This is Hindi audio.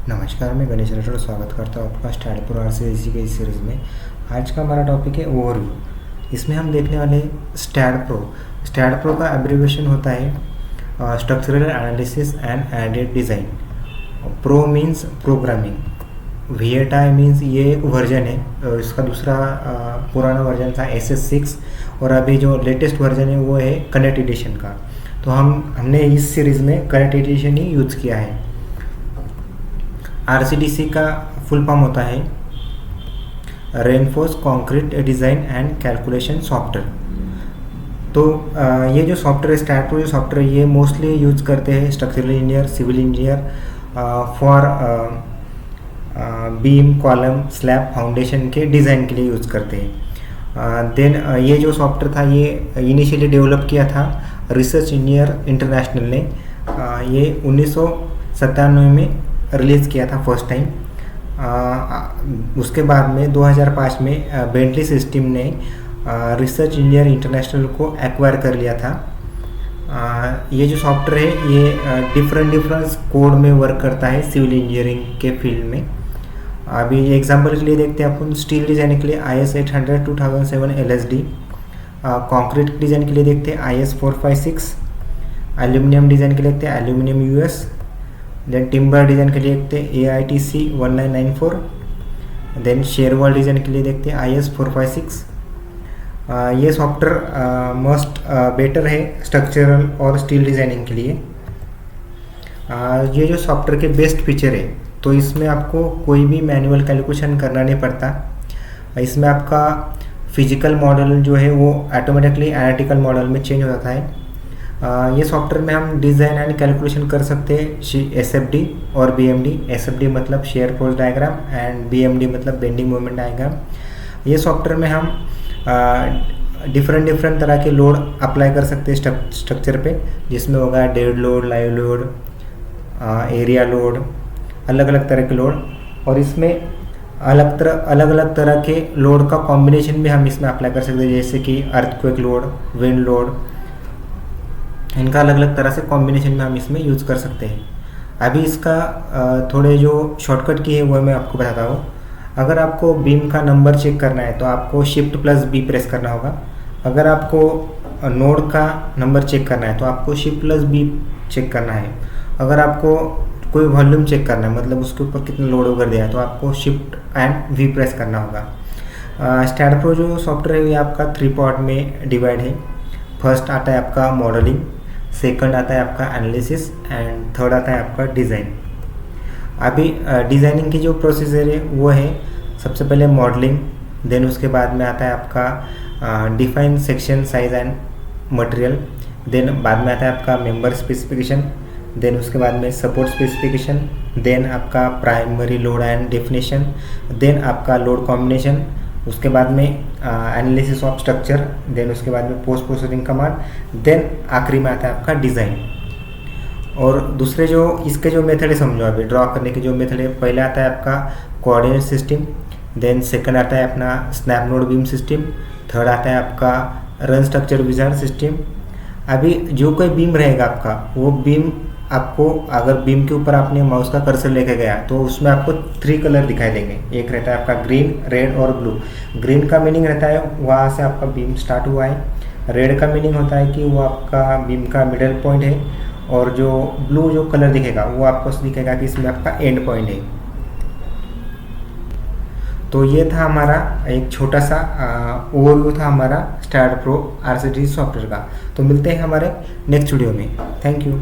नमस्कार, मैं गणेश राठौड़ स्वागत करता हूँ आपका स्टैड प्रो आरसीएसी के इस सीरीज़ में। आज का हमारा टॉपिक है ओवरव्यू। इसमें हम देखने वाले स्टैड प्रो। स्टैड प्रो का एब्रीविएशन होता है structural analysis and aided design. Pro means programming. V eight I means ये एक वर्जन है। इसका दूसरा पुराना वर्जन था SS6 और अभी जो लेटेस्ट वर्जन है वो है कनेक्ट एडिशन का। तो हमने इस सीरीज़ में कनेक्ट एडिशन ही यूज़ किया है। RCDC का फुल फॉर्म होता है reinforce concrete design and calculation software. तो ये जो सॉफ्टवेयर स्टैड प्रो जो सॉफ्टवेयर ये मोस्टली यूज करते हैं structural engineer, civil engineer for beam, column, slab, foundation के डिज़ाइन के लिए यूज़ करते हैं। देन ये जो सॉफ्टवेयर था ये इनिशियली डेवलप किया था रिसर्च इंजीनियर इंटरनेशनल ने। ये 1997 में रिलीज़ किया था फर्स्ट टाइम। उसके बाद में 2005 में बेंटली सिस्टम ने रिसर्च इंजीनियर इंटरनेशनल को एक्वायर कर लिया था। ये जो सॉफ्टवेयर है ये डिफरेंट कोड में वर्क करता है सिविल इंजीनियरिंग के फील्ड में। अभी एग्जांपल के लिए देखते हैं अपन स्टील डिज़ाइन के लिए IS 800 2007 LSD। कंक्रीट डिज़ाइन के लिए देखते हैं IS 456। एल्यूमिनियम डिज़ाइन के लिए देखते हैं aluminium US। Then timber design के लिए देखते हैं AITC 1994। Then shear wall design के लिए देखते हैं IS 456। ये सॉफ्टवेयर मोस्ट बेटर है स्ट्रक्चरल और स्टील डिज़ाइनिंग के लिए। ये जो सॉफ्टवेयर के बेस्ट फीचर है तो इसमें आपको कोई भी मैनुअल कैलकुलेशन करना नहीं पड़ता। इसमें आपका फिजिकल मॉडल जो है वो ऑटोमेटिकली एनालिटिकल मॉडल में चेंज हो जाता है। ये सॉफ्टवेयर में हम डिज़ाइन एंड कैलकुलेशन कर सकते हैं SFD और BMD। SFD मतलब shear force diagram and BMD मतलब बेंडिंग मोमेंट डायग्राम। ये सॉफ्टवेयर में हम डिफरेंट तरह के लोड अप्लाई कर सकते हैं स्ट्रक्चर पे, जिसमें होगा dead load, live load, area load, अलग अलग तरह के लोड। और इसमें अलग अलग तरह के लोड का कॉम्बिनेशन भी हम इसमें अप्लाई कर सकते हैं, जैसे कि अर्थक्वेक लोड, विंड लोड। इनका अलग अलग तरह से कॉम्बिनेशन में हम इसमें यूज़ कर सकते हैं। अभी इसका थोड़े जो शॉर्टकट की है वो मैं आपको बताता हूँ। अगर आपको बीम का नंबर चेक करना है तो आपको Shift+B प्रेस करना होगा। अगर आपको नोड का नंबर चेक करना है तो आपको Shift+B चेक करना है। अगर आपको कोई वॉल्यूम चेक करना है, मतलब उसके ऊपर कितना लोड ओवर दिया है, तो आपको Shift+V प्रेस करना होगा। स्टैड प्रो जो सॉफ्टवेयर है ये आपका 3 पार्ट में डिवाइड है। फर्स्ट आता है आपका मॉडलिंग, सेकंड आता है आपका एनालिसिस एंड थर्ड आता है आपका डिज़ाइन। अभी डिज़ाइनिंग की जो प्रोसीजर है वो है सबसे पहले मॉडलिंग, देन उसके बाद में आता है आपका define section size and material, then बाद में आता है आपका मेंबर स्पेसिफिकेशन, देन उसके बाद में सपोर्ट स्पेसिफिकेशन, देन आपका primary load and definition, then आपका लोड कॉम्बिनेशन, उसके बाद में एनालिसिस ऑफ स्ट्रक्चर, देन उसके बाद में पोस्ट प्रोसेसिंग कमांड, देन आखिरी में आता है आपका डिज़ाइन। और दूसरे जो इसके जो मेथड है समझो, अभी ड्रॉ करने के जो मेथड है, पहले आता है आपका कोऑर्डिनेट सिस्टम, देन सेकंड आता है अपना snap node beam system, third आता है आपका रन स्ट्रक्चर विजार्ड सिस्टम। अभी जो कोई बीम रहेगा आपका, वो बीम आपको अगर बीम के ऊपर आपने माउस का कर्सर लेके गया तो उसमें आपको 3 कलर दिखाई देंगे। एक रहता है आपका ग्रीन, रेड और ब्लू। ग्रीन का मीनिंग रहता है वहाँ से आपका बीम स्टार्ट हुआ है। रेड का मीनिंग होता है कि वो आपका बीम का मिडल पॉइंट है, और जो ब्लू जो कलर दिखेगा वो आपको दिखेगा कि इसमें आपका एंड पॉइंट है। तो ये था हमारा एक छोटा सा ओवरव्यू था हमारा स्टैड प्रो RCDC सॉफ्टवेयर का। तो मिलते हैं हमारे नेक्स्ट वीडियो में। Thank you.